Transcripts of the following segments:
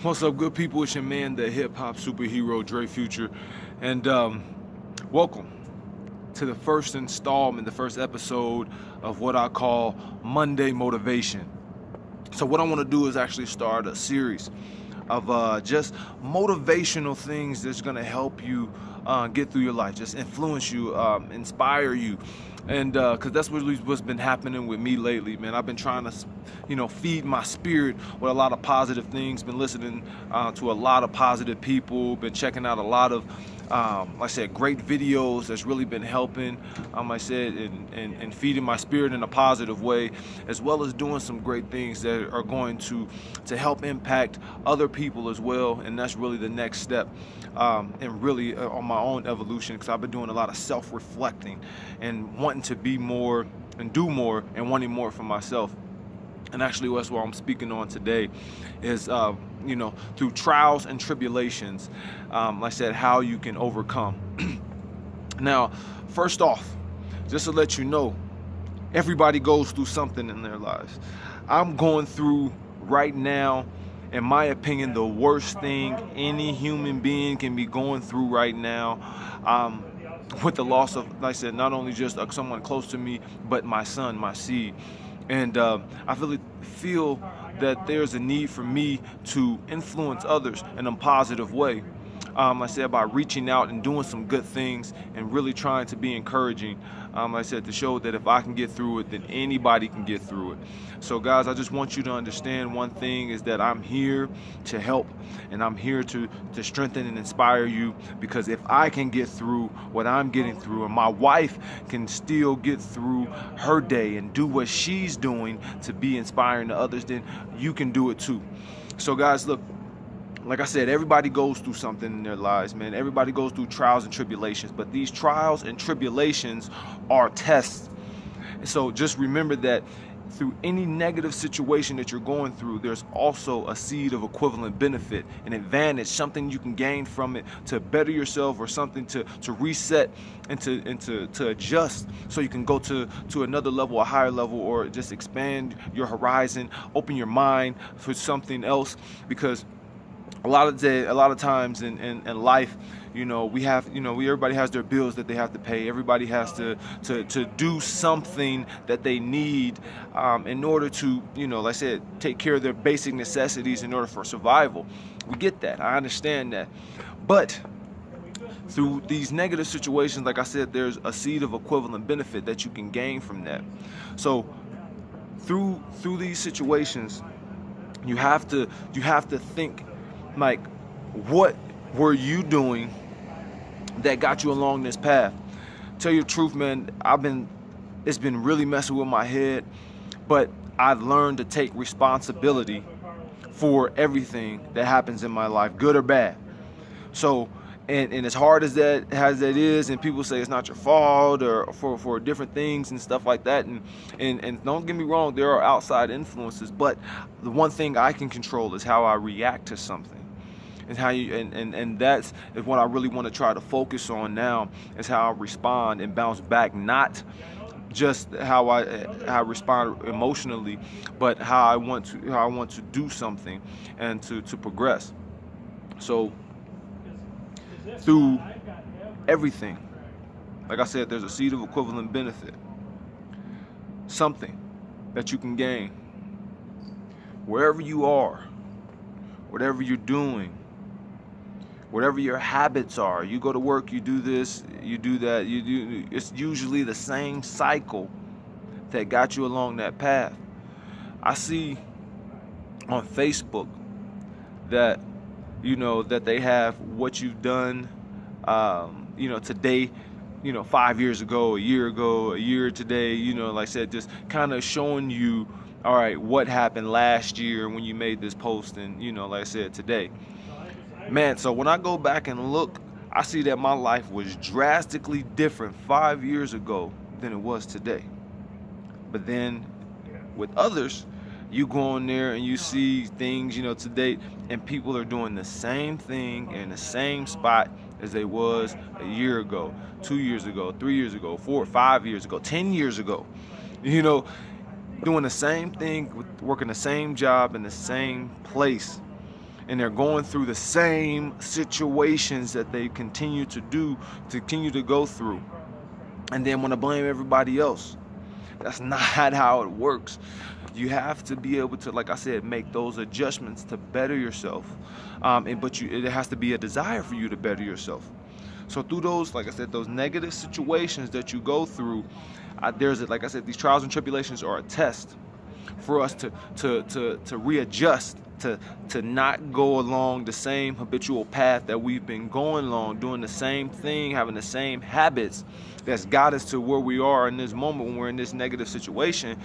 What's up, good people? It's your man, the hip hop superhero Dre Future, and welcome to the first installment, the first episode of what I call Monday Motivation. So, what I want to do is actually start a series of just motivational things that's going to help you get through your life, just influence you, inspire you. And because that's really what's been happening with me lately, man. I've been trying to, feed my spirit with a lot of positive things. Been listening to a lot of positive people. Been checking out a lot of, like I said, great videos that's really been helping, like I said, and feeding my spirit in a positive way, as well as doing some great things that are going to help impact other people as well. And that's really the next step, and really on my own evolution, because I've been doing a lot of self-reflecting and wanting to be more and do more and wanting more for myself. And actually, that's what I'm speaking on today is, through trials and tribulations, like I said, how you can overcome. Now, first off, just to let you know, everybody goes through something in their lives. I'm going through right now, in my opinion, the worst thing any human being can be going through right now, with the loss of, like I said, not only just someone close to me, but my son, my seed. And I really feel that there's a need for me to influence others in a positive way. I said, by reaching out and doing some good things and really trying to be encouraging. I said, to show that if I can get through it, then anybody can get through it. So guys, I just want you to understand one thing is that I'm here to help, and I'm here to strengthen and inspire you, because if I can get through what I'm getting through, and my wife can still get through her day and do what she's doing to be inspiring to others, then you can do it too. So guys, look, like I said, everybody goes through something in their lives, man. Everybody goes through trials and tribulations, but these trials and tribulations are tests. So just remember that through any negative situation that you're going through, there's also a seed of equivalent benefit, an advantage, something you can gain from it to better yourself, or something to reset and to adjust, so you can go to another level, a higher level, or just expand your horizon, open your mind for something else. Because a lot of times in life, everybody has their bills that they have to pay. Everybody has to do something that they need, in order to, like I said, take care of their basic necessities in order for survival. We get that. I understand that. But through these negative situations, like I said, there's a seed of equivalent benefit that you can gain from that. So through these situations, you have to think, like, what were you doing that got you along this path? Tell you the truth, man, it's been really messing with my head, but I've learned to take responsibility for everything that happens in my life, good or bad. So, and as hard as that is, and people say it's not your fault, or for different things and stuff like that, and don't get me wrong, there are outside influences, but the one thing I can control is how I react to something. And how you and that's what I really want to try to focus on now, is how I respond and bounce back, not just how I respond emotionally, but how I want to do something and to progress. So through everything, like I said, there's a seed of equivalent benefit, something that you can gain wherever you are, whatever you're doing, whatever your habits are. You go to work, you do this, you do that, it's usually the same cycle that got you along that path. I see on Facebook that, that they have what you've done, today, 5 years ago, a year today, like I said, just kind of showing you, all right, what happened last year when you made this post, and, like I said, today. Man, so when I go back and look, I see that my life was drastically different 5 years ago than it was today. But then with others, you go on there and you see things, today, and people are doing the same thing in the same spot as they was a year ago, 2 years ago, 3 years ago, 4 or 5 years ago, 10 years ago. Doing the same thing, working the same job in the same place. and they're going through the same situations that they continue to go through, and then want to blame everybody else. That's not how it works. You have to be able to, like I said, make those adjustments to better yourself. But it has to be a desire for you to better yourself. So through those, like I said, those negative situations that you go through, like I said, these trials and tribulations are a test for us to readjust, to not go along the same habitual path that we've been going along, doing the same thing, having the same habits that's got us to where we are in this moment when we're in this negative situation.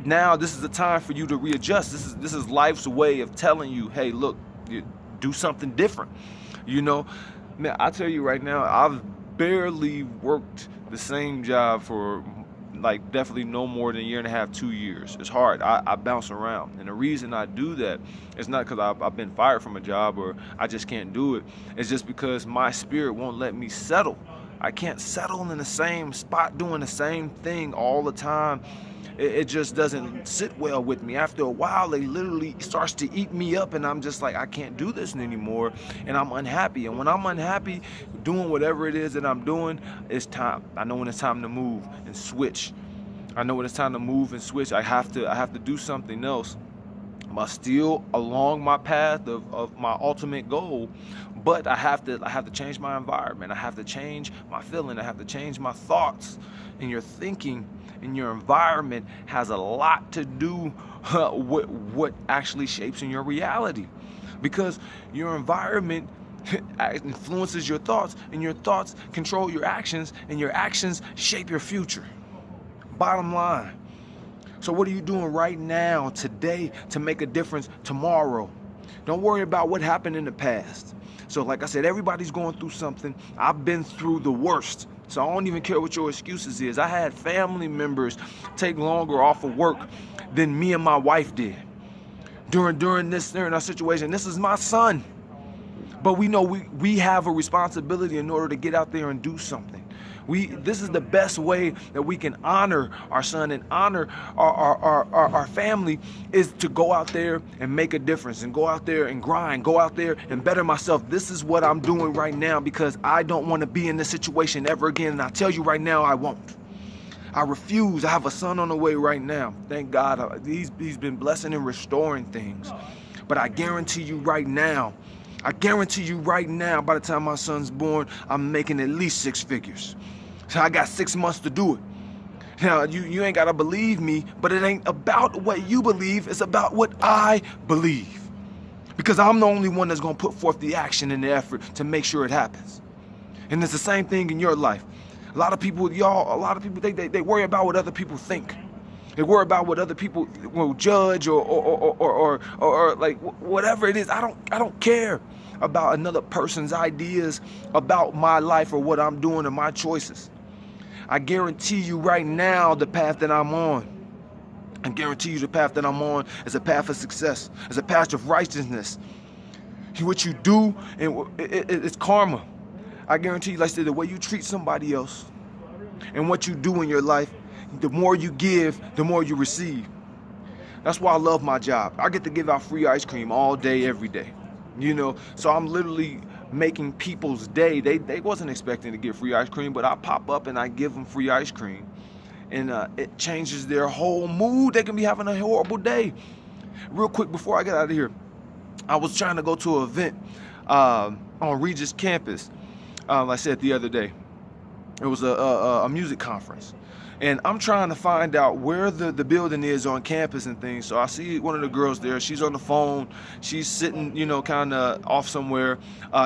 Now this is the time for you to readjust. This is life's way of telling you, hey, look, do something different. Man, I tell you right now, I've barely worked the same job for like definitely no more than a year and a half, 2 years. It's hard. I bounce around, and the reason I do that is not because I've been fired from a job or I just can't do it. It's just because my spirit won't let me settle. I can't settle in the same spot doing the same thing all the time. It just doesn't sit well with me. After a while, it literally starts to eat me up, and I'm just like, I can't do this anymore, and I'm unhappy. And when I'm unhappy doing whatever it is that I'm doing, it's time. I know when it's time to move and switch. I know when it's time to move and switch. I have to do something else. I'm still along my path of my ultimate goal, but I have to change my environment. I have to change my feeling. I have to change my thoughts. And your thinking and your environment has a lot to do with what actually shapes in your reality, because your environment influences your thoughts, and your thoughts control your actions, and your actions shape your future. Bottom line. So what are you doing right now, today, to make a difference tomorrow? Don't worry about what happened in the past. So like I said, everybody's going through something. I've been through the worst. So I don't even care what your excuses is. I had family members take longer off of work than me and my wife did during our situation. This is my son. But we know we have a responsibility in order to get out there and do something. This is the best way that we can honor our son and honor our family, is to go out there and make a difference, and go out there and grind, go out there and better myself. This is what I'm doing right now because I don't want to be in this situation ever again. And I tell you right now, I won't. I refuse. I have a son on the way right now. Thank God. He's been blessing and restoring things. But I guarantee you right now, by the time my son's born, I'm making at least 6 figures. So I got 6 months to do it. Now, you ain't got to believe me, but it ain't about what you believe. It's about what I believe. Because I'm the only one that's going to put forth the action and the effort to make sure it happens. And it's the same thing in your life. A lot of people, they worry about what other people think. They worry about what other people will judge or like whatever it is. I don't care about another person's ideas about my life or what I'm doing or my choices. I guarantee you right now the path that I'm on. I guarantee you the path that I'm on is a path of success. It's a path of righteousness. What you do, and it's karma. I guarantee you, like I said, the way you treat somebody else and what you do in your life, the more you give, the more you receive. That's why I love my job. I get to give out free ice cream all day, every day. So I'm literally making people's day. They wasn't expecting to get free ice cream, but I pop up and I give them free ice cream. And it changes their whole mood. They can be having a horrible day. Real quick before I get out of here, I was trying to go to an event on Regis campus, like I said the other day. It was a music conference. And I'm trying to find out where the building is on campus and things. So I see one of the girls there. She's on the phone. She's sitting, kind of off somewhere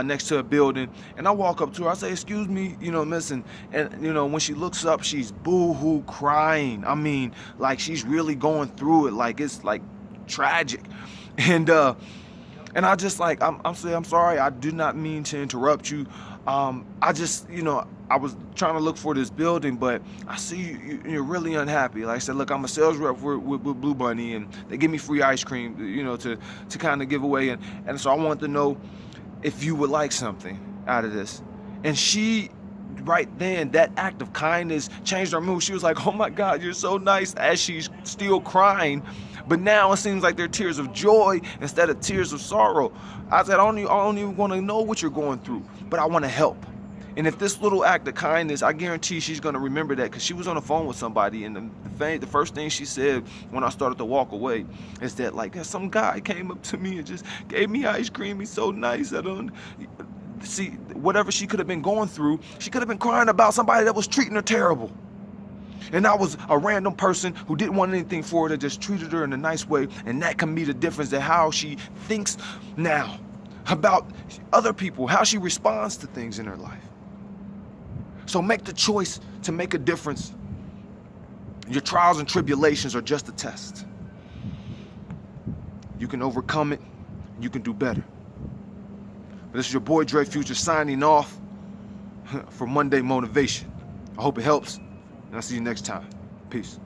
next to a building. And I walk up to her. I say, "Excuse me, miss." And when she looks up, she's boo-hoo crying. I mean, like she's really going through it. Like it's like tragic. And I just like, I'm saying, "I'm sorry. I did not mean to interrupt you. I just, I was trying to look for this building, but I see you're really unhappy." Like I said, "Look, I'm a sales rep with Blue Bunny, and they give me free ice cream, to kind of give away. And so I wanted to know if you would like something out of this." And she, right then, that act of kindness changed her mood. She was like, "Oh my God, you're so nice," as she's still crying But now it seems like they're tears of joy instead of tears of sorrow. I said, I don't even want to know what you're going through, but I want to help. And if this little act of kindness, I guarantee she's going to remember that, because she was on the phone with somebody, and the first thing she said when I started to walk away is that, like, some guy came up to me and just gave me ice cream. He's so nice. I don't see, whatever she could have been going through, she could have been crying about somebody that was treating her terrible. And I was a random person who didn't want anything for her, that just treated her in a nice way. And that can be the difference in how she thinks now about other people, how she responds to things in her life. So make the choice to make a difference. Your trials and tribulations are just a test. You can overcome it. You can do better. This is your boy Dre Future signing off for Monday Motivation. I hope it helps. And I'll see you next time. Peace.